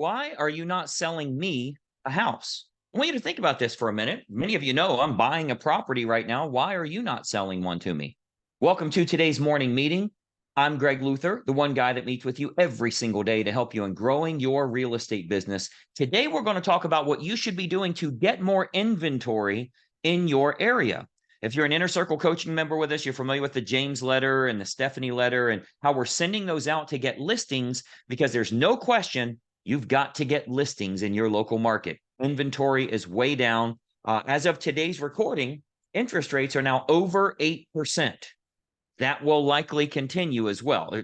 Why are you not selling me a house? I want you to think about this for a minute. Many of you know I'm buying a property right now. Why are you not selling one to me? Welcome to today's morning meeting. I'm Greg Luther, the one guy that meets with you every single day to help you in growing your real estate business. Today, we're going to talk about what you should be doing to get more inventory in your area. If you're an Inner Circle coaching member with us, you're familiar with the James letter and the Stephanie letter and how we're sending those out to get listings, because there's no question you've got to get listings in your local market. Inventory is way down. As of today's recording, interest rates are now over 8%. That will likely continue as well.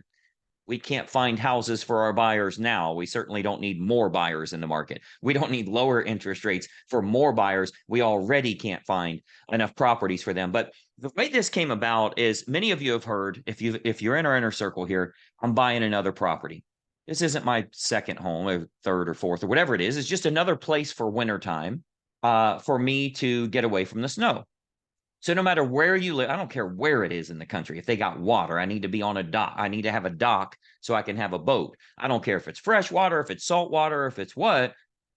We can't find houses for our buyers now. We certainly don't need more buyers in the market. We don't need lower interest rates for more buyers. We already can't find enough properties for them. But the way this came about is, many of you have heard, if you're in our inner circle here, I'm buying another property. This isn't my second home or third or fourth or whatever it is. It's just another place for wintertime for me to get away from the snow. So no matter where you live, I don't care where it is in the country. If they got water, I need to be on a dock. I need to have a dock so I can have a boat. I don't care if it's fresh water, if it's salt water, if it's what.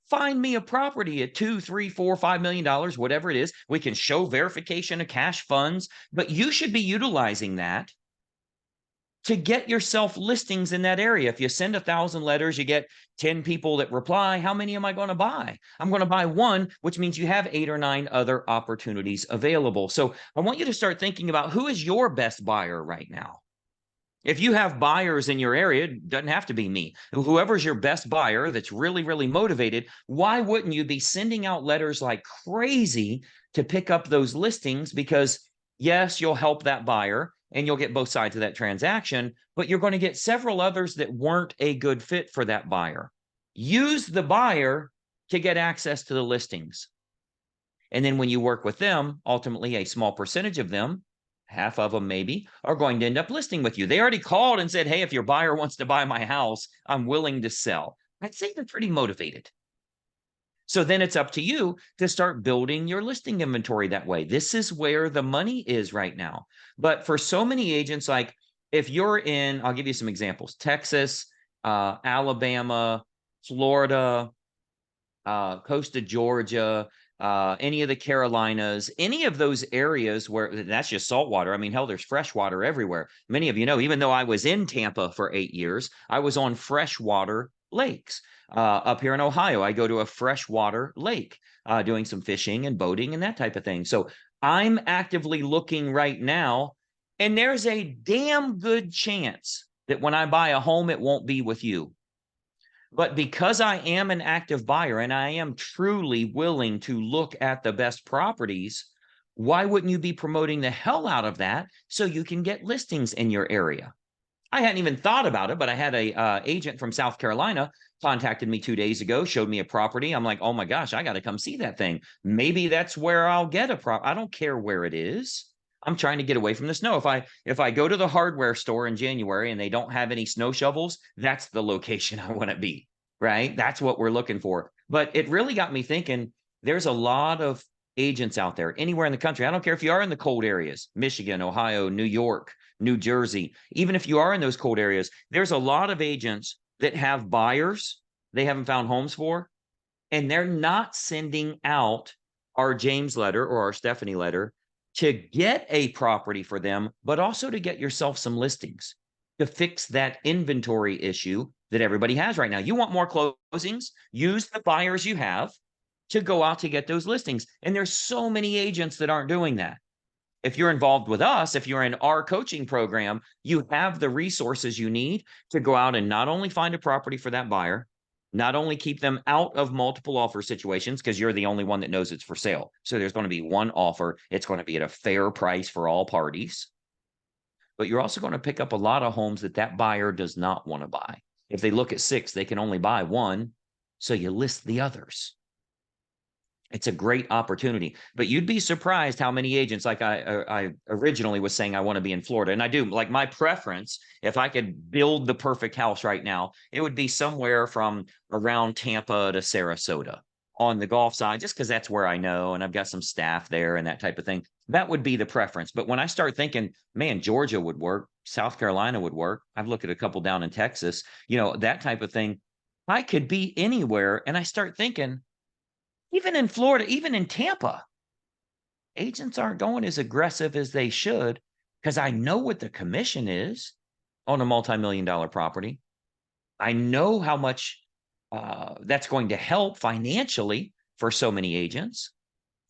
Find me a property at $2, $3, $4, $5 million, whatever it is. We can show verification of cash funds, but you should be utilizing that to get yourself listings in that area. If you send 1,000 letters, you get 10 people that reply. How many am I going to buy? I'm going to buy one, which means you have 8 or 9 other opportunities available. So I want you to start thinking about, who is your best buyer right now? If you have buyers in your area, it doesn't have to be me. Whoever's your best buyer that's really, really motivated, why wouldn't you be sending out letters like crazy to pick up those listings? Because yes, you'll help that buyer and you'll get both sides of that transaction, but you're going to get several others that weren't a good fit for that buyer. Use the buyer to get access to the listings. And then when you work with them, ultimately a small percentage of them, half of them maybe, are going to end up listing with you. They already called and said, hey, if your buyer wants to buy my house, I'm willing to sell. I'd say they're pretty motivated. So then it's up to you to start building your listing inventory that way. This is where the money is right now. But for so many agents, like if you're in, I'll give you some examples, Texas, Alabama, Florida, coast of Georgia, any of the Carolinas, any of those areas where that's just saltwater. I mean, hell, there's freshwater everywhere. Many of you know, even though I was in Tampa for 8 years, I was on freshwater lakes. Up here in Ohio, I go to a freshwater lake doing some fishing and boating and that type of thing. So I'm actively looking right now, and there's a damn good chance that when I buy a home, it won't be with you. But because I am an active buyer and I am truly willing to look at the best properties, why wouldn't you be promoting the hell out of that so you can get listings in your area? I hadn't even thought about it, but I had a agent from South Carolina contacted me 2 days ago, showed me a property. I'm like, oh my gosh, I got to come see that thing. Maybe that's where I'll get a property. I don't care where it is. I'm trying to get away from the snow. If I go to the hardware store in January and they don't have any snow shovels, that's the location I want to be, right? That's what we're looking for. But it really got me thinking, there's a lot of agents out there anywhere in the country. I don't care if you are in the cold areas, Michigan, Ohio, New York, New Jersey. Even if you are in those cold areas, there's a lot of agents that have buyers they haven't found homes for, and they're not sending out our James letter or our Stephanie letter to get a property for them, but also to get yourself some listings to fix that inventory issue that everybody has right now. You want more closings? Use the buyers you have to go out to get those listings. And there's so many agents that aren't doing that. If you're involved with us, if you're in our coaching program, you have the resources you need to go out and not only find a property for that buyer, not only keep them out of multiple offer situations, because you're the only one that knows it's for sale. So there's going to be one offer. It's going to be at a fair price for all parties. But you're also going to pick up a lot of homes that buyer does not want to buy. If they look at 6, they can only buy 1. So you list the others. It's a great opportunity, but you'd be surprised how many agents, like I originally was saying, I want to be in Florida, and I do. Like, my preference, if I could build the perfect house right now, it would be somewhere from around Tampa to Sarasota on the Gulf side, just because that's where I know, and I've got some staff there and that type of thing. That would be the preference. But when I start thinking, man, Georgia would work, South Carolina would work. I've looked at a couple down in Texas, that type of thing. I could be anywhere. And I start thinking, even in Florida, even in Tampa, agents aren't going as aggressive as they should because I know what the commission is on a multi-million-dollar property. I know how much that's going to help financially for so many agents.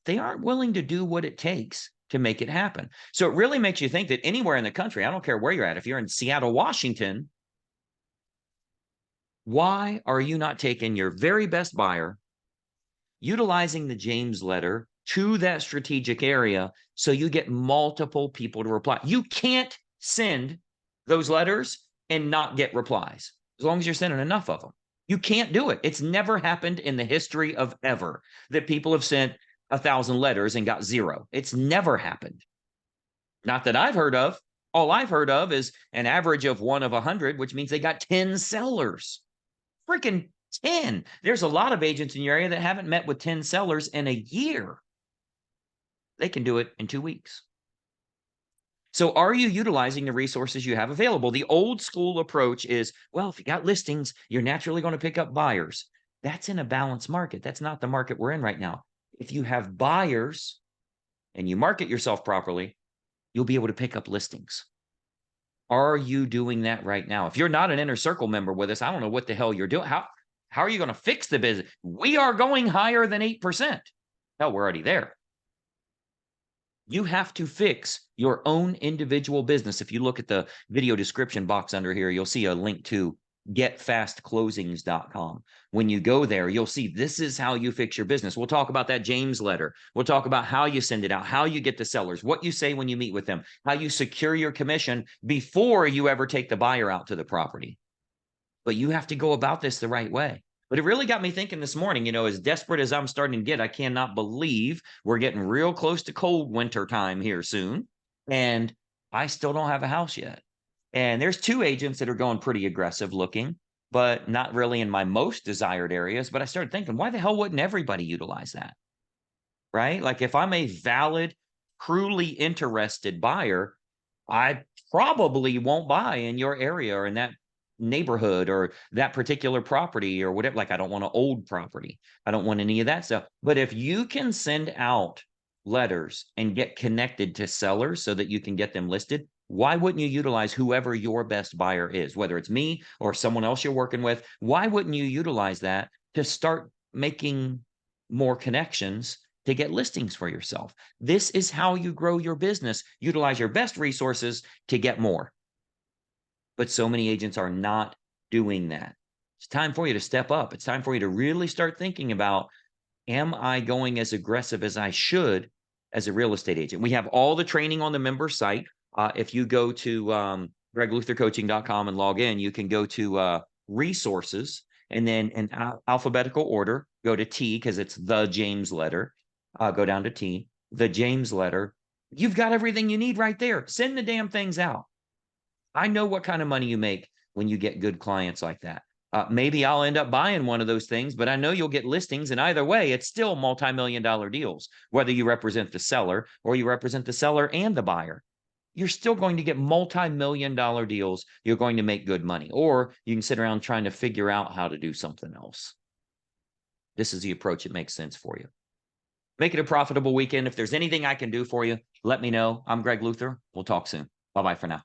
They aren't willing to do what it takes to make it happen. So it really makes you think that anywhere in the country, I don't care where you're at, if you're in Seattle, Washington, why are you not taking your very best buyer, utilizing the James letter to that strategic area so you get multiple people to reply? You can't send those letters and not get replies as long as you're sending enough of them. You can't do it. It's never happened in the history of ever that people have sent 1,000 letters and got zero. It's never happened. Not that I've heard of. All I've heard of is an average of 1 of 100, which means they got 10 sellers. Freaking 10. There's a lot of agents in your area that haven't met with 10 sellers in a year. They can do it in 2 weeks. So are you utilizing the resources you have available? The old school approach is, well, if you got listings, you're naturally going to pick up buyers. That's in a balanced market. That's not the market we're in right now. If you have buyers and you market yourself properly, you'll be able to pick up listings. Are you doing that right now? If you're not an Inner Circle member with us, I don't know what the hell you're doing. How are you going to fix the business? We are going higher than 8%. Hell, we're already there. You have to fix your own individual business. If you look at the video description box under here, you'll see a link to getfastclosings.com. When you go there, you'll see this is how you fix your business. We'll talk about that James letter. We'll talk about how you send it out, how you get the sellers, what you say when you meet with them, how you secure your commission before you ever take the buyer out to the property. But you have to go about this the right way. But it really got me thinking this morning, as desperate as I'm starting to get, I cannot believe we're getting real close to cold winter time here soon. And I still don't have a house yet. And there's 2 agents that are going pretty aggressive looking, but not really in my most desired areas. But I started thinking, why the hell wouldn't everybody utilize that? Right? Like if I'm a valid, truly interested buyer, I probably won't buy in your area or in that neighborhood or that particular property or whatever. Like I don't want an old property. I don't want any of that stuff. But if you can send out letters and get connected to sellers so that you can get them listed, why wouldn't you utilize whoever your best buyer is, whether it's me or someone else you're working with? Why wouldn't you utilize that to start making more connections to get listings for yourself? This is how you grow your business. Utilize your best resources to get more. But so many agents are not doing that. It's time for you to step up. It's time for you to really start thinking about, am I going as aggressive as I should as a real estate agent? We have all the training on the member site. If you go to gregluthercoaching.com and log in, you can go to resources and then in alphabetical order, go to T because it's the James letter. Go down to T, the James letter. You've got everything you need right there. Send the damn things out. I know what kind of money you make when you get good clients like that. Maybe I'll end up buying one of those things, but I know you'll get listings. And either way, it's still multi-million-dollar deals, whether you represent the seller or you represent the seller and the buyer. You're still going to get multi-million-dollar deals. You're going to make good money, or you can sit around trying to figure out how to do something else. This is the approach that makes sense for you. Make it a profitable weekend. If there's anything I can do for you, let me know. I'm Greg Luther. We'll talk soon. Bye-bye for now.